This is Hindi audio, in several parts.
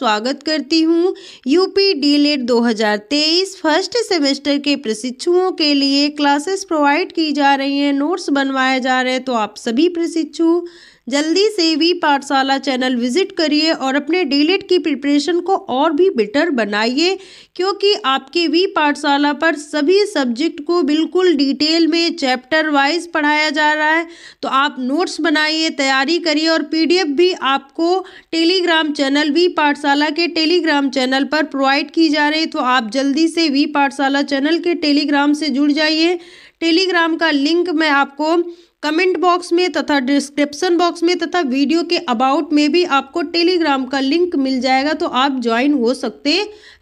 स्वागत करती हूँ। यूपी डीएलएड 2023 फर्स्ट सेमेस्टर के प्रशिक्षुओं के लिए क्लासेस प्रोवाइड की जा रही हैं, नोट्स बनवाए जा रहे हैं। तो आप सभी प्रशिक्षु जल्दी से वी पाठशाला चैनल विजिट करिए और अपने डीएलएड की प्रिपरेशन को और भी बेटर बनाइए, क्योंकि आपके वी पाठशाला पर सभी सब्जेक्ट को बिल्कुल डिटेल में चैप्टर वाइज पढ़ाया जा रहा है। तो आप नोट्स बनाइए, तैयारी करिए और पीडीएफ भी आपको टेलीग्राम चैनल वी पाठशाला के टेलीग्राम चैनल पर प्रोवाइड की जा रही है। तो आप जल्दी से वी पाठशाला चैनल के टेलीग्राम से जुड़ जाइए। टेलीग्राम का लिंक मैं आपको कमेंट बॉक्स में तथा डिस्क्रिप्शन बॉक्स में तथा वीडियो के अबाउट में भी आपको टेलीग्राम का लिंक मिल जाएगा, तो आप ज्वाइन हो सकते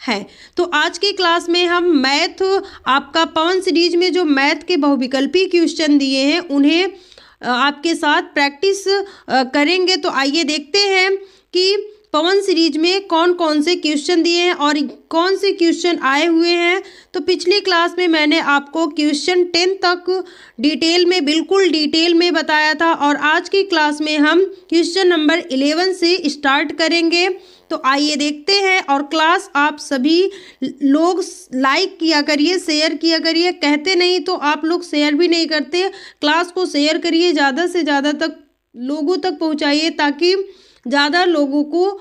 हैं। तो आज की क्लास में हम मैथ आपका पवन सीरीज में जो मैथ के बहुविकल्पी क्वेश्चन दिए हैं उन्हें आपके साथ प्रैक्टिस करेंगे। तो आइए देखते हैं कि पवन सीरीज में कौन कौन से क्वेश्चन दिए हैं और कौन से क्वेश्चन आए हुए हैं। तो पिछली क्लास में मैंने आपको क्वेश्चन 10 तक बिल्कुल डिटेल में बताया था और आज की क्लास में हम क्वेश्चन नंबर 11 से स्टार्ट करेंगे। तो आइए देखते हैं। और क्लास आप सभी लोग लाइक किया करिए, शेयर किया करिए। कहते नहीं तो आप लोग शेयर भी नहीं करते। क्लास को शेयर करिए, ज़्यादा से ज़्यादा तक लोगों तक पहुँचाइए ताकि ज़्यादा लोगों को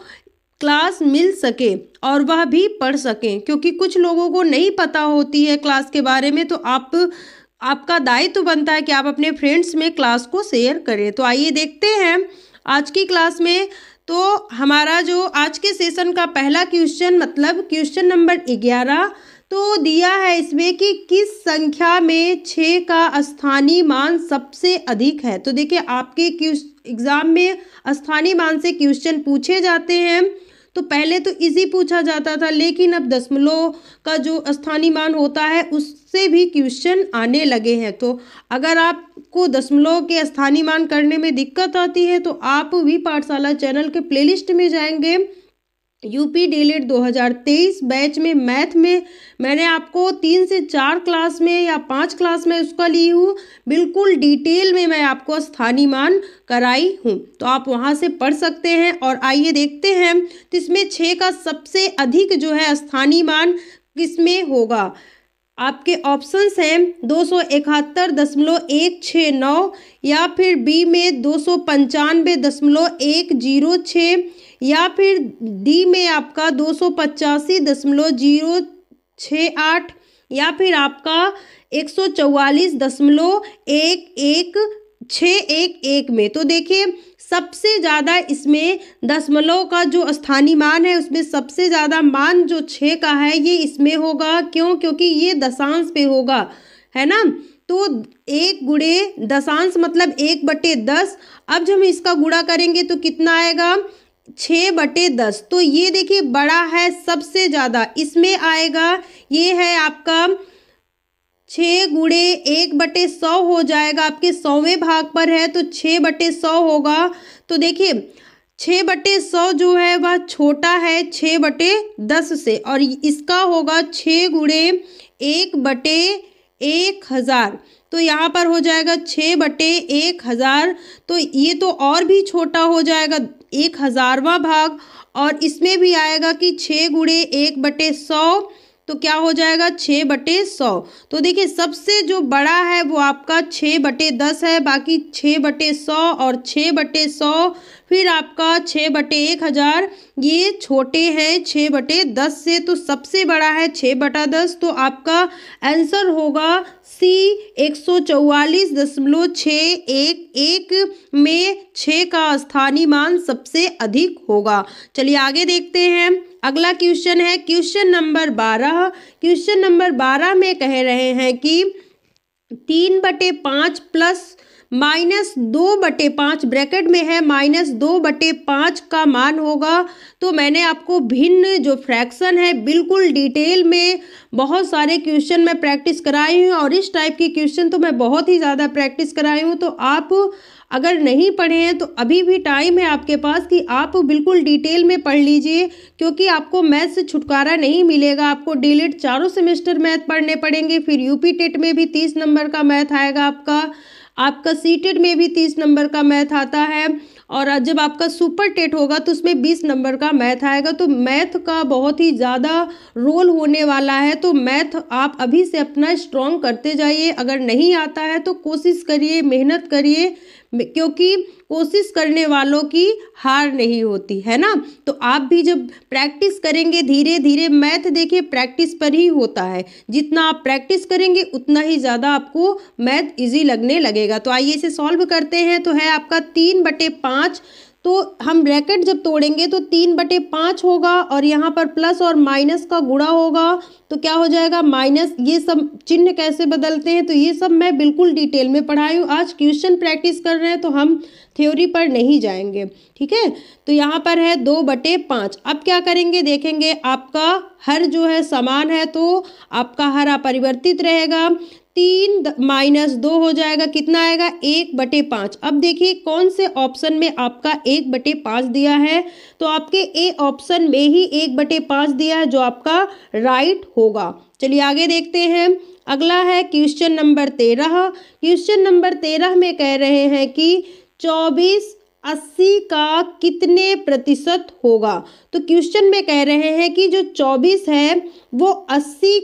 क्लास मिल सके और वह भी पढ़ सकें, क्योंकि कुछ लोगों को नहीं पता होती है क्लास के बारे में। तो आपका दायित्व बनता है कि आप अपने फ्रेंड्स में क्लास को शेयर करें। तो आइए देखते हैं आज की क्लास में। तो हमारा जो आज के सेशन का पहला क्वेश्चन मतलब क्वेश्चन नंबर 11 तो दिया है इसमें कि किस संख्या में 6 का स्थानीय मान सबसे अधिक है। तो देखिए आपके एग्जाम में स्थानीय मान से क्वेश्चन पूछे जाते हैं। तो पहले तो इजी पूछा जाता था, लेकिन अब दशमलव का जो स्थानीय मान होता है उससे भी क्वेश्चन आने लगे हैं। तो अगर आपको दशमलव के स्थानीय मान करने में दिक्कत आती है तो आप वी पाठशाला चैनल के प्लेलिस्ट में जाएंगे। यूपी डीएलएड 2023 बैच में मैथ में मैंने आपको 3 से 4 क्लास में या 5 क्लास में उसका ली हूँ, बिल्कुल डिटेल में मैं आपको स्थानीय मान कराई हूँ। तो आप वहाँ से पढ़ सकते हैं। और आइए देखते हैं तो इसमें 6 का सबसे अधिक जो है स्थानीय मान किसमें होगा। आपके ऑप्शंस हैं 271.169 या फिर बी में 295.106 या फिर डी में आपका 285.068 या फिर आपका 144.11611 में। तो देखिए सबसे ज़्यादा इसमें दशमलव का जो स्थानीय मान है उसमें सबसे ज़्यादा मान जो 6 का है ये इसमें होगा। क्यों? क्योंकि ये दशांश पे होगा, है ना। तो 1 गुणे दशांश मतलब 1/10। अब जब हम इसका गुणा करेंगे तो कितना आएगा 6/10। तो ये देखिए बड़ा है, सबसे ज़्यादा इसमें आएगा। ये है आपका 6 गुणे 1/100 हो जाएगा, आपके 100वें भाग पर है तो 6/100 होगा। तो देखिए 6/100 जो है वह छोटा है 6/10 से और इसका होगा 6 गुणे 1/1000। तो यहाँ पर हो जाएगा 6/1000। तो ये तो और भी छोटा हो जाएगा 1000वां भाग। और इसमें भी आएगा कि 6 गुणे 1/100 तो क्या हो जाएगा 6/100। तो देखिए सबसे जो बड़ा है वो आपका 6/10 है, बाकी 6/100 और 6/100 फिर आपका 6/1000 ये छोटे हैं 6/10 से। तो सबसे बड़ा है 6/10। तो आपका आंसर होगा सी 144.611 में 6 का स्थानीय मान सबसे अधिक होगा। चलिए आगे देखते हैं। अगला क्वेश्चन है क्वेश्चन नंबर 12। क्वेश्चन नंबर 12 में कह रहे हैं कि 3/5 प्लस -2/5 ब्रैकेट में है -2/5 का मान होगा। तो मैंने आपको भिन्न जो फ्रैक्शन है बिल्कुल डिटेल में बहुत सारे क्वेश्चन मैं प्रैक्टिस कराई हूँ और इस टाइप के क्वेश्चन तो मैं बहुत ही ज़्यादा प्रैक्टिस कराई हूँ। तो आप अगर नहीं पढ़े हैं तो अभी भी टाइम है आपके पास कि आप बिल्कुल डिटेल में पढ़ लीजिए, क्योंकि आपको मैथ से छुटकारा नहीं मिलेगा। आपको डीएलएड चारों सेमेस्टर मैथ पढ़ने पड़ेंगे। फिर यूपी टेट में भी 30 नंबर का मैथ आएगा आपका सीटेट में भी 30 नंबर का मैथ आता है और जब आपका सुपर टेट होगा तो उसमें 20 नंबर का मैथ आएगा। तो मैथ का बहुत ही ज़्यादा रोल होने वाला है। तो मैथ आप अभी से अपना स्ट्रॉन्ग करते जाइए। अगर नहीं आता है तो कोशिश करिए, मेहनत करिए, क्योंकि कोशिश करने वालों की हार नहीं होती है ना। तो आप भी जब प्रैक्टिस करेंगे धीरे धीरे, मैथ देखिए प्रैक्टिस पर ही होता है। जितना आप प्रैक्टिस करेंगे उतना ही ज़्यादा आपको मैथ इजी लगने लगेगा। तो आइए इसे सॉल्व करते हैं। तो है आपका 3/5। तो हम ब्रैकेट जब तोड़ेंगे तो 3/5 होगा और यहाँ पर प्लस और माइनस का गुणा होगा तो क्या हो जाएगा माइनस। ये सब चिन्ह कैसे बदलते हैं तो ये सब मैं बिल्कुल डिटेल में पढ़ाई हूँ। आज क्वेश्चन प्रैक्टिस कर रहे हैं तो हम थ्योरी पर नहीं जाएंगे, ठीक है। तो यहाँ पर है 2/5। अब क्या करेंगे देखेंगे, आपका हर जो है समान है तो आपका हर अपरिवर्तित रहेगा। 3 - 2 हो जाएगा, कितना आएगा 1/5। अब देखिए कौन से ऑप्शन में आपका 1/5 दिया है तो आपके ए ऑप्शन में ही 1/5 दिया है जो आपका राइट होगा। चलिए आगे देखते हैं। अगला है क्वेश्चन नंबर 13। क्वेश्चन नंबर 13 में कह रहे हैं कि 24 80 का कितने प्रतिशत होगा। तो क्वेश्चन में कह रहे हैं कि जो 24 है वो 80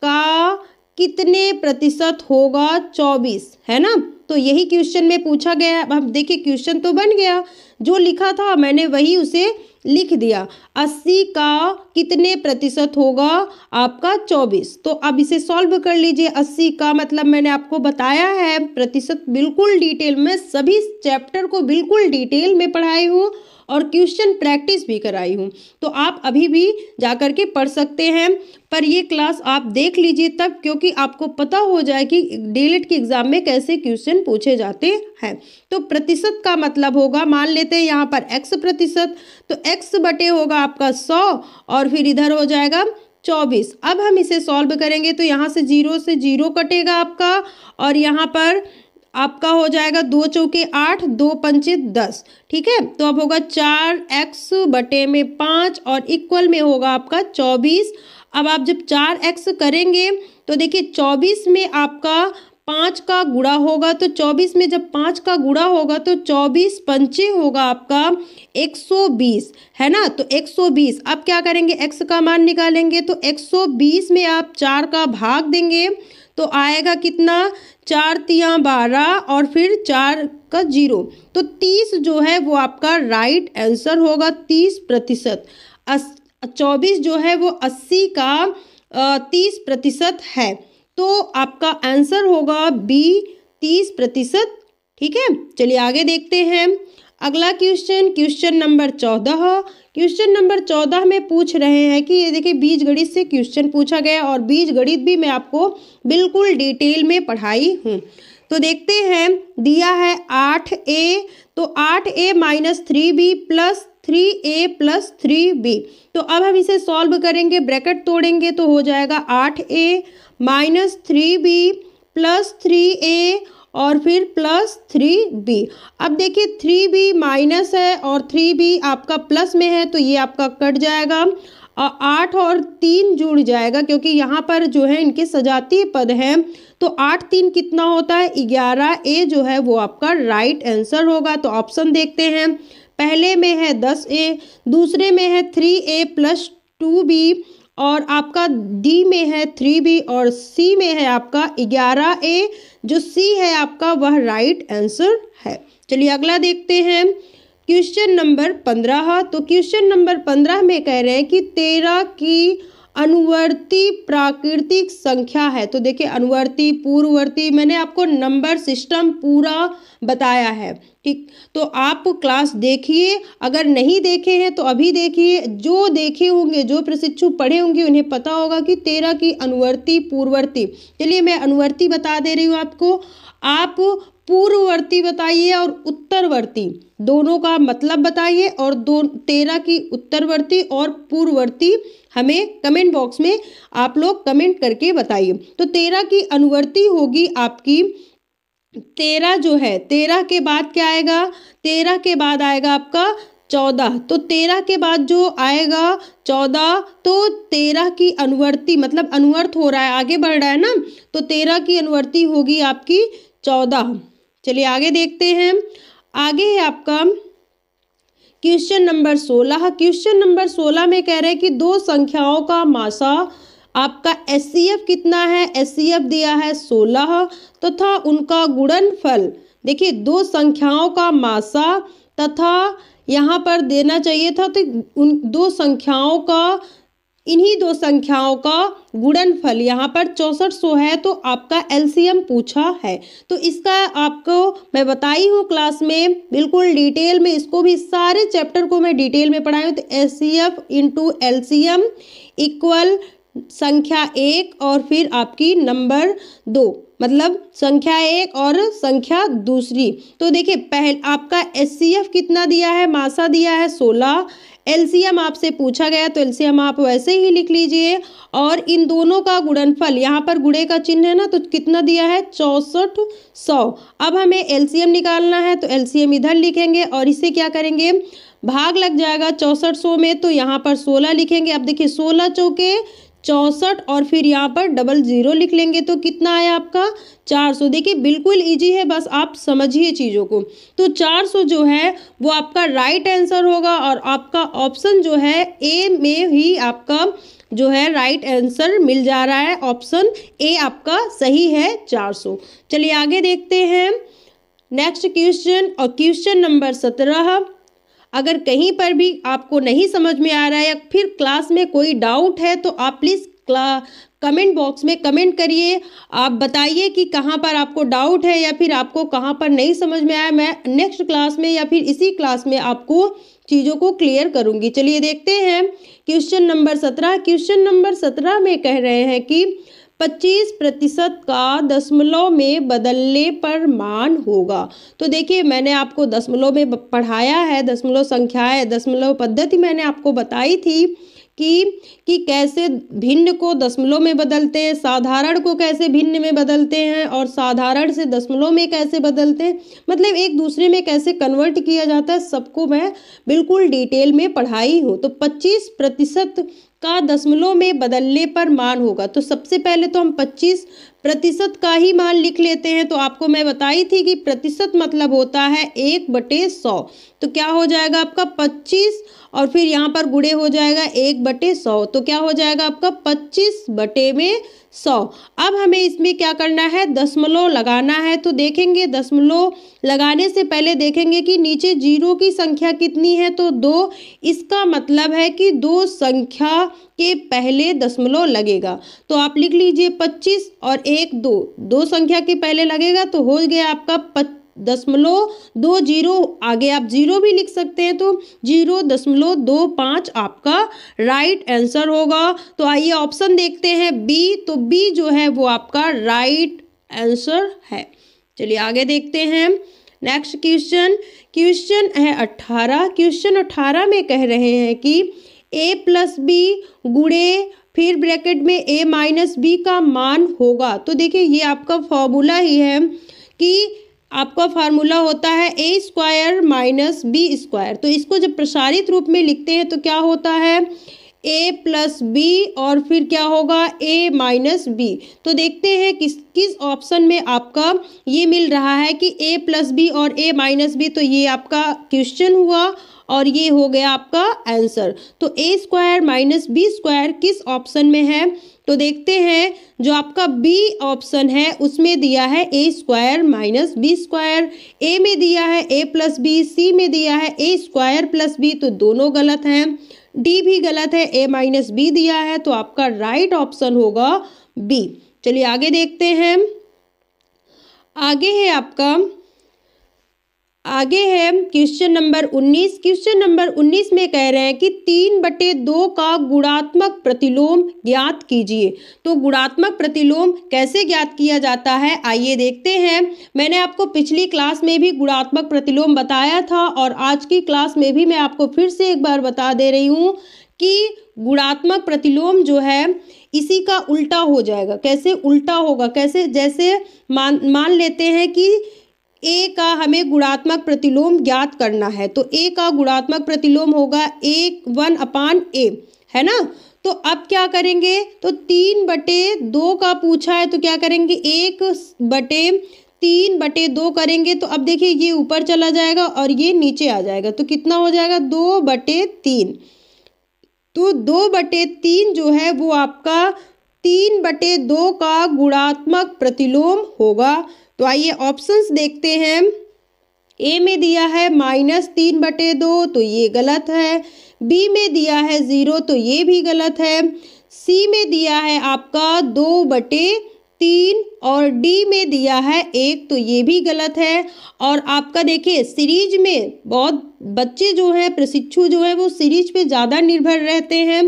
का कितने प्रतिशत होगा 24, है ना। तो यही क्वेश्चन में पूछा गया है। अब देखिए क्वेश्चन तो बन गया, जो लिखा था मैंने वही उसे लिख दिया। 80 का कितने प्रतिशत होगा आपका 24। तो अब इसे सॉल्व कर लीजिए। 80 का मतलब मैंने आपको बताया है प्रतिशत बिल्कुल डिटेल में, सभी चैप्टर को बिल्कुल डिटेल में पढ़ाई हूँ और क्वेश्चन प्रैक्टिस भी कराई हूँ। तो आप अभी भी जाकर के पढ़ सकते हैं, पर ये क्लास आप देख लीजिए तब, क्योंकि आपको पता हो जाए कि डीएलएड के एग्जाम में कैसे क्वेश्चन पूछे जाते हैं। तो प्रतिशत का मतलब होगा, मान लेते हैं यहाँ पर x प्रतिशत, तो x बटे होगा आपका 100 और फिर इधर हो जाएगा 24। अब हम इसे सॉल्व करेंगे तो यहाँ से 0 से 0 कटेगा आपका और यहाँ पर आपका हो जाएगा 2 चौके 8, 2 पंचे 10, ठीक है। तो अब होगा 4x/5 और इक्वल में होगा आपका 24। अब आप जब 4x करेंगे तो देखिए 24 में आपका 5 का गुणा होगा, तो 24 में जब 5 का गुणा होगा तो 24 पंचे होगा आपका 120, है ना। तो 120 अब क्या करेंगे, x का मान निकालेंगे तो 120 में आप 4 का भाग देंगे तो आएगा कितना 4 तिया 12 और फिर 4 का 0, तो 30 जो है वो आपका राइट आंसर होगा। 30%। 24 जो है वो 80 का 30% है, तो आपका आंसर होगा बी 30%, ठीक है। चलिए आगे देखते हैं। अगला question, question number 14। Question number 14 में पूछ रहे हैं कि ये देखिए बीजगणित से क्वेश्चन पूछा गया और बीजगणित भी मैं आपको बिल्कुल डिटेल में पढ़ाई हूँ। तो देखते हैं, दिया है 8a, तो 8a - 3b plus 3a plus 3b। तो अब हम इसे सॉल्व करेंगे, ब्रैकेट तोड़ेंगे तो हो जाएगा 8a - 3b प्लस 3a और फिर प्लस 3b। अब देखिए 3b माइनस है और 3b आपका प्लस में है तो ये आपका कट जाएगा और 8 और 3 जुड़ जाएगा, क्योंकि यहाँ पर जो है इनके सजातीय पद हैं। तो 8 3 कितना होता है 11, ए जो है वो आपका राइट आंसर होगा। तो ऑप्शन देखते हैं, पहले में है 10a, दूसरे में है 3a प्लस 2b और आपका डी में है 3b और सी में है आपका 11a। जो सी है आपका वह राइट आंसर है। चलिए अगला देखते हैं, क्वेश्चन नंबर 15। तो क्वेश्चन नंबर 15 में कह रहे हैं कि 13 की अनुवर्ती प्राकृतिक संख्या है। तो देखिए अनुवर्ती, पूर्ववर्ती, मैंने आपको नंबर सिस्टम पूरा बताया है, ठीक। तो आप क्लास देखिए, अगर नहीं देखे हैं तो अभी देखिए, जो देखे होंगे, जो प्रशिक्षु पढ़े होंगे उन्हें पता होगा कि 13 की अनुवर्ती, पूर्ववर्ती। चलिए मैं अनुवर्ती बता दे रही हूँ आपको, आप पूर्ववर्ती बताइए और उत्तरवर्ती दोनों का मतलब बताइए और 13 की उत्तरवर्ती और पूर्ववर्ती हमें कमेंट बॉक्स में आप लोग कमेंट करके बताइए। तो 13 की अनुवर्ती होगी आपकी 13 जो है, 13 के बाद क्या आएगा, 13 के बाद आएगा आपका 14। तो 13 के बाद जो आएगा 14, तो 13 की अनुवर्ती मतलब अनुवर्त हो रहा है, आगे बढ़ रहा है ना, तो 13 की अनुवर्ती होगी आपकी 14। चलिए आगे देखते हैं। आगे है आपका क्वेश्चन नंबर 16। क्वेश्चन नंबर 16 में कह रहे हैं कि दो संख्याओं का मासा आपका एचसीएफ कितना है। एचसीएफ दिया है 16 तथा उनका गुणनफल। देखिए दो संख्याओं का मासा तथा यहाँ पर देना चाहिए था, तो उन दो संख्याओं का, इन्हीं दो संख्याओं का गुणनफल यहाँ पर 6400 है, तो आपका एलसीएम पूछा है। तो इसका आपको मैं बताई हूँ क्लास में बिल्कुल डिटेल में, इसको भी सारे चैप्टर को मैं डिटेल में पढ़ाई हूँ। तो एचसीएफ इंटू एलसीएम इक्वल संख्या 1 और फिर आपकी नंबर 2, मतलब संख्या 1 और संख्या दूसरी। तो देखिए पहले आपका एचसीएफ कितना दिया है, मासा दिया है 16, एलसीएम आपसे पूछा गया तो एलसीएम आप वैसे ही लिख लीजिए, और इन दोनों का गुणनफल, यहाँ पर गुणे का चिन्ह है ना, तो कितना दिया है 6400। अब हमें एलसीएम निकालना है, तो एलसीएम इधर लिखेंगे और इसे क्या करेंगे, भाग लग जाएगा 6400 में, तो यहाँ पर 16 लिखेंगे। अब देखिए 16 चौके 64 और फिर यहाँ पर 00 लिख लेंगे, तो कितना आया आपका 400। देखिए बिल्कुल इजी है, बस आप समझिए चीज़ों को। तो 400 जो है वो आपका राइट आंसर होगा, और आपका ऑप्शन जो है ए में ही आपका जो है राइट आंसर मिल जा रहा है। ऑप्शन ए आपका सही है 400। चलिए आगे देखते हैं नेक्स्ट क्वेश्चन, और क्वेश्चन नंबर 17। अगर कहीं पर भी आपको नहीं समझ में आ रहा है या फिर क्लास में कोई डाउट है, तो आप प्लीज़ कमेंट बॉक्स में कमेंट करिए। आप बताइए कि कहाँ पर आपको डाउट है या फिर आपको कहाँ पर नहीं समझ में आया। मैं नेक्स्ट क्लास में या फिर इसी क्लास में आपको चीज़ों को क्लियर करूँगी। चलिए देखते हैं क्वेश्चन नंबर 17। क्वेश्चन नंबर 17 में कह रहे हैं कि 25% का दशमलव में बदलने पर मान होगा। तो देखिए मैंने आपको दशमलव में पढ़ाया है, दशमलव संख्याएं, दशमलव पद्धति मैंने आपको बताई थी कि कैसे भिन्न को दशमलव में बदलते हैं, साधारण को कैसे भिन्न में बदलते हैं, और साधारण से दशमलव में कैसे बदलते हैं, मतलब एक दूसरे में कैसे कन्वर्ट किया जाता है, सबको मैं बिल्कुल डिटेल में पढ़ाई हूँ। तो 25% का दशमलव में बदलने पर मान होगा। तो सबसे पहले तो हम 25% का ही मान लिख लेते हैं। तो आपको मैं बताई थी कि प्रतिशत मतलब होता है 1/100। तो क्या हो जाएगा आपका 25 और फिर यहाँ पर गुणे हो जाएगा 1/100, तो क्या हो जाएगा आपका 25/100। अब हमें इसमें क्या करना है, दशमलव लगाना है। तो देखेंगे दशमलव लगाने से पहले देखेंगे कि नीचे जीरो की संख्या कितनी है, तो 2। इसका मतलब है कि दो संख्या के पहले दशमलव लगेगा। तो आप लिख लीजिए 25 और 1 2, दो संख्या के पहले लगेगा, तो हो गया आपका 0.20। आगे आप 0 भी लिख सकते हैं, तो 0.25 आपका राइट आंसर होगा। तो आइए ऑप्शन देखते हैं बी। तो बी जो है वो आपका राइट आंसर है। चलिए आगे देखते हैं नेक्स्ट क्वेश्चन। क्वेश्चन है 18। क्वेश्चन 18 में कह रहे हैं कि a+b गुणे फिर ब्रैकेट में a-b का मान होगा। तो देखिए ये आपका फॉर्मूला ही है कि आपका फार्मूला होता है a² - b²। तो इसको जब प्रसारित रूप में लिखते हैं तो क्या होता है a+b और फिर क्या होगा a - b। तो देखते हैं किस ऑप्शन में आपका ये मिल रहा है कि a+b और a - b। तो ये आपका क्वेश्चन हुआ और ये हो गया आपका आंसर। तो a² - b² किस ऑप्शन में है, तो देखते हैं जो आपका बी ऑप्शन है उसमें दिया है a² - b², ए में दिया है a+b, सी में दिया है a² + b, तो दोनों गलत हैं। डी भी गलत है, a - b दिया है, तो आपका राइट ऑप्शन होगा बी। चलिए आगे देखते हैं। आगे है क्वेश्चन नंबर 19। क्वेश्चन नंबर 19 में कह रहे हैं कि 3/2 का गुणात्मक प्रतिलोम ज्ञात कीजिए। तो गुणात्मक प्रतिलोम कैसे ज्ञात किया जाता है, आइए देखते हैं। मैंने आपको पिछली क्लास में भी गुणात्मक प्रतिलोम बताया था, और आज की क्लास में भी मैं आपको फिर से एक बार बता दे रही हूँ कि गुणात्मक प्रतिलोम जो है इसी का उल्टा हो जाएगा। कैसे उल्टा होगा, कैसे, जैसे मान लेते हैं कि ए का हमें गुणात्मक प्रतिलोम ज्ञात करना है, तो ए का गुणात्मक प्रतिलोम होगा 1/a, है ना। तो अब क्या करेंगे, तो 3/2 का पूछा है, तो क्या करेंगे 1/3 3/2 करेंगे तो अब देखिए ये ऊपर चला जाएगा और ये नीचे आ जाएगा, तो कितना हो जाएगा 2/3। तो 2/3 जो है वो आपका 3/2 का गुणात्मक प्रतिलोम होगा। तो आइए ऑप्शंस देखते हैं। ए में दिया है -3/2 तो ये गलत है, बी में दिया है 0 तो ये भी गलत है, सी में दिया है आपका 2/3 और डी में दिया है 1 तो ये भी गलत है। और आपका देखिए सीरीज में बहुत बच्चे जो हैं, प्रशिक्षु जो है वो सीरीज पे ज़्यादा निर्भर रहते हैं।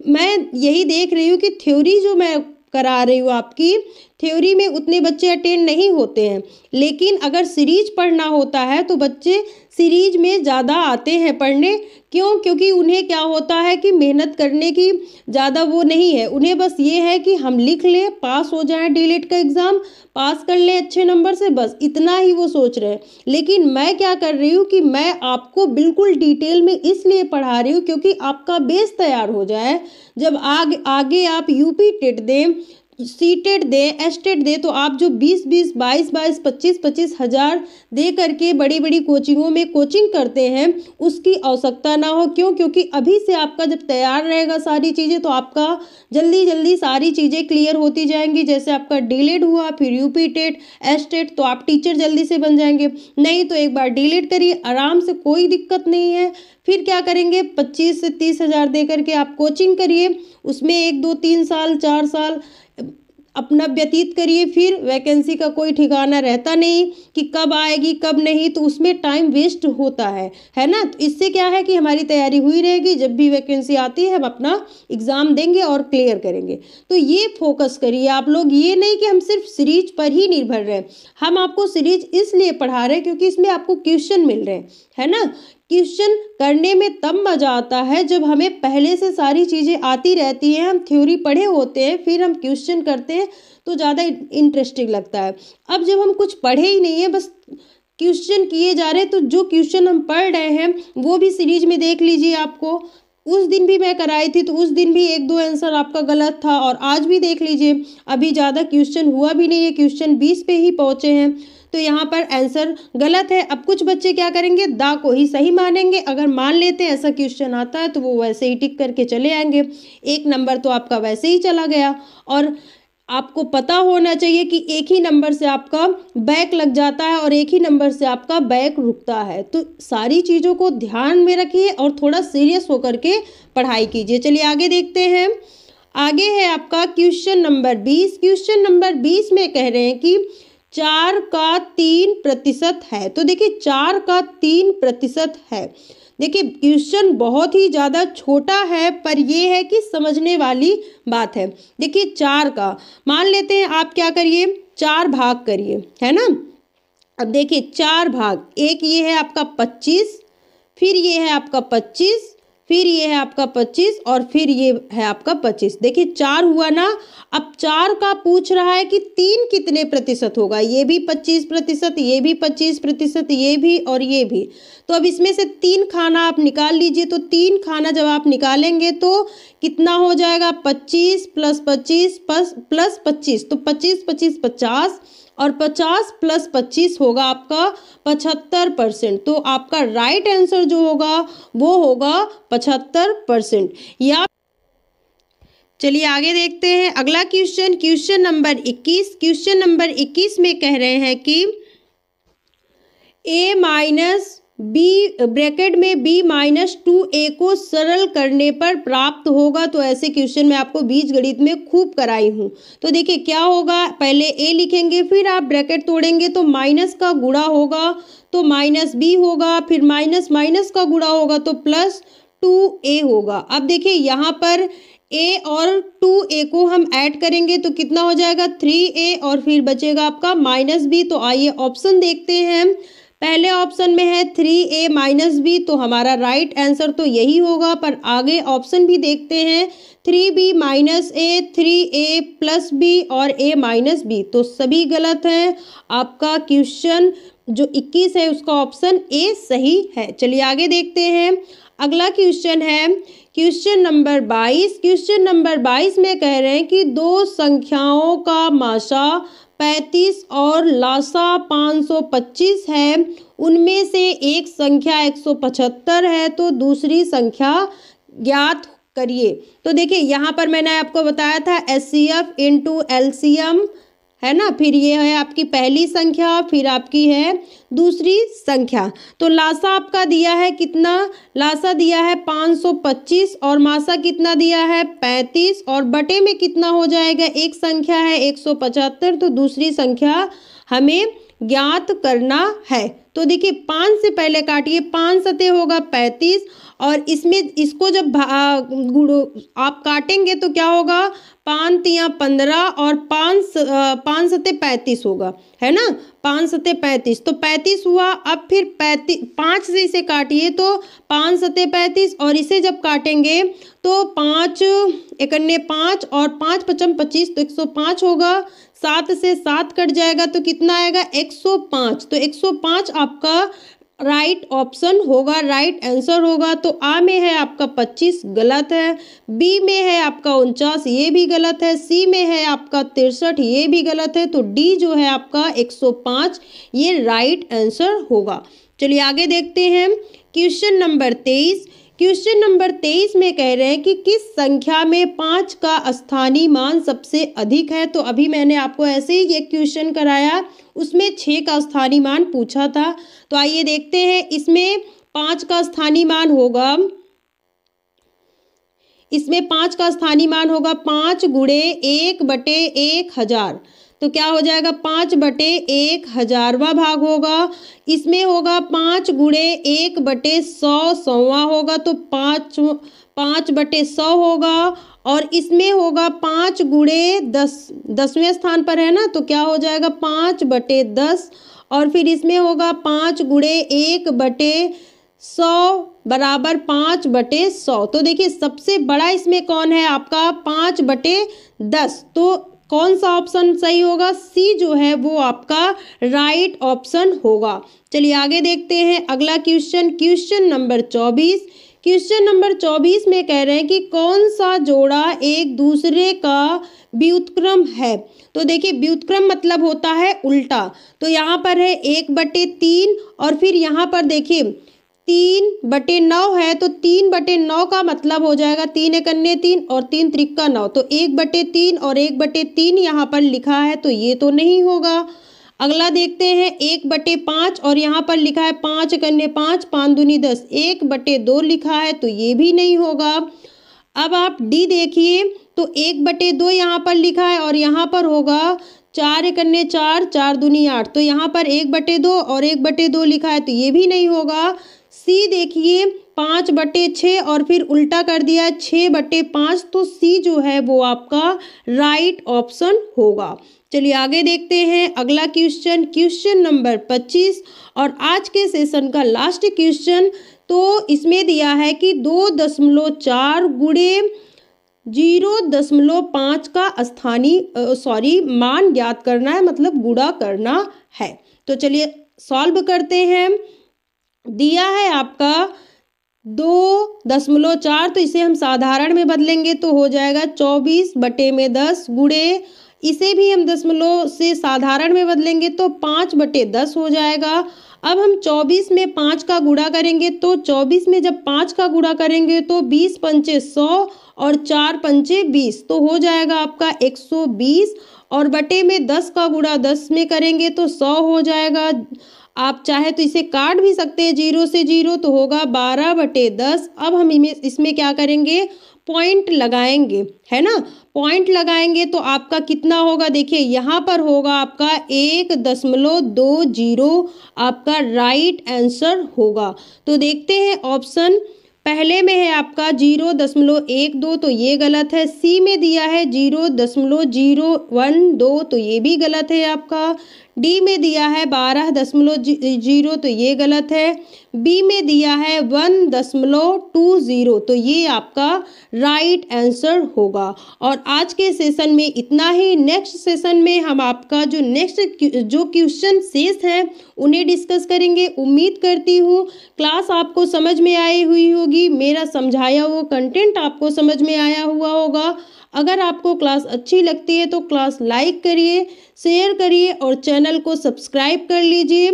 मैं यही देख रही हूँ कि थ्योरी जो मैं करा रही हूँ आपकी, थ्योरी में उतने बच्चे अटेंड नहीं होते हैं, लेकिन अगर सीरीज पढ़ना होता है तो बच्चे सीरीज में ज़्यादा आते हैं पढ़ने। क्यों? क्योंकि उन्हें क्या होता है कि मेहनत करने की ज़्यादा वो नहीं है, उन्हें बस ये है कि हम लिख लें, पास हो जाएं डीएलएड का एग्ज़ाम, पास कर लें अच्छे नंबर से, बस इतना ही वो सोच रहे हैं। लेकिन मैं क्या कर रही हूँ कि मैं आपको बिल्कुल डिटेल में इसलिए पढ़ा रही हूँ क्योंकि आपका बेस तैयार हो जाए। जब आगे आप यूपी टेट दें, सीटेट दे, एस्टेट दे, तो आप जो 20-20, 22-22, 25-25 हज़ार दे करके बड़ी बड़ी कोचिंगों में कोचिंग करते हैं, उसकी आवश्यकता ना हो। क्यों? क्योंकि अभी से आपका जब तैयार रहेगा सारी चीज़ें तो आपका जल्दी जल्दी सारी चीज़ें क्लियर होती जाएंगी। जैसे आपका डीलेड हुआ, फिर यूपी टेट, एस्टेट, तो आप टीचर जल्दी से बन जाएंगे। नहीं तो एक बार डीलेड करिए आराम से, कोई दिक्कत नहीं है। फिर क्या करेंगे, 25 से 30 हज़ार दे करके आप कोचिंग करिए, उसमें 1, 2, 3 साल, 4 साल अपना व्यतीत करिए। फिर वैकेंसी का कोई ठिकाना रहता नहीं कि कब आएगी कब नहीं, तो उसमें टाइम वेस्ट होता है ना। तो इससे क्या है कि हमारी तैयारी हुई रहेगी, जब भी वैकेंसी आती है हम अपना एग्ज़ाम देंगे और क्लियर करेंगे। तो ये फोकस करिए आप लोग, ये नहीं कि हम सिर्फ सीरीज पर ही निर्भर रहें। हम आपको सीरीज इसलिए पढ़ा रहे हैं क्योंकि इसमें आपको क्वेश्चन मिल रहे हैं, है ना। क्वेश्चन करने में तब मज़ा आता है जब हमें पहले से सारी चीज़ें आती रहती हैं, हम थ्योरी पढ़े होते हैं, फिर हम क्वेश्चन करते हैं तो ज़्यादा इंटरेस्टिंग लगता है। अब जब हम कुछ पढ़े ही नहीं है, बस क्वेश्चन किए जा रहे हैं, तो जो क्वेश्चन हम पढ़ रहे हैं वो भी सीरीज में देख लीजिए। आपको उस दिन भी मैं कराई थी तो उस दिन भी 1-2 आंसर आपका गलत था, और आज भी देख लीजिए, अभी ज़्यादा क्वेश्चन हुआ भी नहीं है, क्वेश्चन 20 पे ही पहुँचे हैं, तो यहाँ पर आंसर गलत है। अब कुछ बच्चे क्या करेंगे, दा को ही सही मानेंगे। अगर मान लेते हैं ऐसा क्वेश्चन आता है तो वो वैसे ही टिक करके चले आएंगे, 1 नंबर तो आपका वैसे ही चला गया। और आपको पता होना चाहिए कि एक ही नंबर से आपका बैक लग जाता है और एक ही नंबर से आपका बैक रुकता है। तो सारी चीज़ों को ध्यान में रखिए और थोड़ा सीरियस होकर के पढ़ाई कीजिए। चलिए आगे देखते हैं। आगे है आपका क्वेश्चन नंबर 20। क्वेश्चन नंबर 20 में कह रहे हैं कि 4 का 3% है। तो देखिए 4 का 3% है। देखिए क्वेश्चन बहुत ही ज़्यादा छोटा है, पर ये है कि समझने वाली बात है। देखिए 4 का मान लेते हैं, आप क्या करिए, 4 भाग करिए, है ना। अब देखिए 4 भाग, एक ये है आपका 25, फिर ये है आपका 25, फिर ये है आपका 25 और फिर ये है आपका 25। देखिए 4 हुआ ना। अब 4 का पूछ रहा है कि 3 कितने प्रतिशत होगा, ये भी 25%, ये भी 25%, ये भी और ये भी। तो अब इसमें से 3 खाना आप निकाल लीजिए। तो 3 खाना जब आप निकालेंगे तो कितना हो जाएगा, 25 + 25 + 25, तो 25 25 50 और 50 + 25 होगा आपका 75%। तो आपका राइट आंसर जो होगा वो होगा 75%। या चलिए आगे देखते हैं अगला question, question number 21। Question number 21 में कह रहे हैं कि a - ब्रैकेट में b-2a को सरल करने पर प्राप्त होगा। तो ऐसे क्वेश्चन मैं आपको बीजगणित में खूब कराई हूँ। तो देखिए क्या होगा, पहले a लिखेंगे, फिर आप ब्रैकेट तोड़ेंगे तो माइनस का गुणा होगा तो -b होगा, फिर माइनस माइनस का गुणा होगा तो +2a होगा। अब देखिए यहाँ पर a और 2a को हम ऐड करेंगे तो कितना हो जाएगा, 3a, और फिर बचेगा आपका -b। तो आइए ऑप्शन देखते हैं। पहले ऑप्शन में है 3a - b, तो हमारा राइट आंसर तो यही होगा। पर आगे ऑप्शन भी देखते हैं, 3b - a, 3a + b और a - b, तो सभी गलत हैं। आपका क्वेश्चन जो 21 है उसका ऑप्शन ए सही है। चलिए आगे देखते हैं। अगला क्वेश्चन है क्वेश्चन नंबर 22। क्वेश्चन नंबर 22 में कह रहे हैं कि 2 संख्याओं का माशा 35 और लासा 525 है, उनमें से एक संख्या 175 है, तो दूसरी संख्या ज्ञात करिए। तो देखिए यहाँ पर मैंने आपको बताया था HCF इंटू LCM है ना, फिर ये है आपकी पहली संख्या, फिर आपकी है दूसरी संख्या। तो लासा आपका दिया है कितना, लासा दिया है 525 और मासा कितना दिया है 35 और बटे में कितना हो जाएगा, एक संख्या है 175, तो दूसरी संख्या हमें ज्ञात करना है। तो देखिए 5 से पहले काटिए, 5 सते होगा 35 और इसमें इसको जब आप काटेंगे तो क्या होगा, 5 तिया 15 और 5 सते 35 होगा, है ना, 5 सते 35, तो 35 हुआ। अब फिर 5 से इसे काटिए तो 5 सते 35 और इसे जब काटेंगे तो 5 एकन्ने 5 और 5 पचम 25, तो 105 होगा। 7 से 7 कट जाएगा तो कितना आएगा 105, तो 105 आपका राइट ऑप्शन होगा, राइट आंसर होगा। तो आ में है आपका 25, गलत है। बी में है आपका 49, ये भी गलत है। सी में है आपका 63, ये भी गलत है। तो डी जो है आपका 105, ये राइट आंसर होगा। चलिए आगे देखते हैं क्वेश्चन नंबर 23। क्वेश्चन नंबर 23 में कह रहे हैं कि किस संख्या में 5 का स्थानीय मान सबसे अधिक है। तो अभी मैंने आपको ऐसे ही एक क्वेश्चन कराया, उसमें 6 का स्थानीय मान पूछा था। तो आइए देखते हैं, इसमें 5 का स्थानीय मान होगा, इसमें 5 का स्थानीय मान होगा 5 गुणे 1/1000, तो क्या हो जाएगा 5/1000वां भाग होगा। इसमें होगा 5 गुणे 1/100, 100वां होगा, तो 5/100 होगा। और इसमें होगा 5 गुणे 10, 10वें स्थान पर है ना, तो क्या हो जाएगा 5/10। और फिर इसमें होगा 5 गुणे 1/100 बराबर 5/100। तो देखिए सबसे बड़ा इसमें कौन है आपका 5/10, तो कौन सा ऑप्शन सही होगा, सी जो है वो आपका राइट ऑप्शन होगा। चलिए आगे देखते हैं अगला question, question number 24। Question number 24 में कह रहे हैं कि कौन सा जोड़ा एक दूसरे का व्युत्क्रम है। तो देखिए व्युत्क्रम मतलब होता है उल्टा। तो यहाँ पर है 1/3 और फिर यहाँ पर देखिए 3/9 है, तो 3/9 का मतलब हो जाएगा 3 एकन्ने 3 और 3 त्रिक्का 9, तो 1/3 और 1/3 यहाँ पर लिखा है, तो ये तो नहीं होगा। अगला देखते हैं 1/5 और यहाँ पर लिखा है 5 एकन्ने 5, 5 दूनी 10, 1/2 लिखा है, तो ये भी नहीं होगा। अब आप डी देखिए, तो 1/2 यहाँ पर लिखा है और यहाँ पर होगा 4 एकन्ने 4, 4 दूनी 8, तो यहाँ पर 1/2 और 1/2 लिखा है, तो ये भी नहीं होगा। सी देखिए 5/6 और फिर उल्टा कर दिया 6/5, तो सी जो है वो आपका राइट ऑप्शन होगा। चलिए आगे देखते हैं अगला क्वेश्चन, क्वेश्चन नंबर 25 और आज के सेशन का लास्ट क्वेश्चन। तो इसमें दिया है कि 2.4 गुणे 0.5 का स्थानीय मान ज्ञात करना है, मतलब गुणा करना है। तो चलिए सॉल्व करते हैं। दिया है आपका 2.4, तो इसे हम साधारण में बदलेंगे तो हो जाएगा 24/10 गुणे, इसे भी हम दशमलव से साधारण में बदलेंगे तो 5/10 हो जाएगा। अब हम 24 में 5 का गुणा करेंगे, तो 24 में जब 5 का गुणा करेंगे तो 20 पंचे 100 और 4 पंचे 20, तो हो जाएगा आपका 120 और बटे में 10 का गुणा 10 में करेंगे तो 100 हो जाएगा। आप चाहे तो इसे काट भी सकते हैं 0 से 0, तो होगा 12/10। अब हम इसमें क्या करेंगे, पॉइंट लगाएंगे, है ना, पॉइंट लगाएंगे तो आपका कितना होगा, देखिए यहाँ पर होगा आपका 1.20 आपका राइट आंसर होगा। तो देखते हैं ऑप्शन पहले में है आपका 0.12, तो ये गलत है। सी में दिया है 0.012, तो ये भी गलत है आपका। डी में दिया है 12.0, तो ये गलत है। बी में दिया है 1.20, तो ये आपका राइट आंसर होगा। और आज के सेशन में इतना ही। नेक्स्ट सेशन में हम आपका जो क्वेश्चन शेष हैं उन्हें डिस्कस करेंगे। उम्मीद करती हूँ क्लास आपको समझ में आई हुई होगी, मेरा समझाया हुआ कंटेंट आपको समझ में आया हुआ होगा। अगर आपको क्लास अच्छी लगती है तो क्लास लाइक करिए, शेयर करिए और चैनल को सब्सक्राइब कर लीजिए,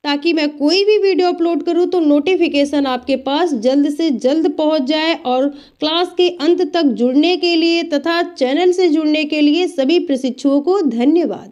ताकि मैं कोई भी वीडियो अपलोड करूं तो नोटिफिकेशन आपके पास जल्द से जल्द पहुंच जाए। और क्लास के अंत तक जुड़ने के लिए तथा चैनल से जुड़ने के लिए सभी प्रशिक्षुओं को धन्यवाद।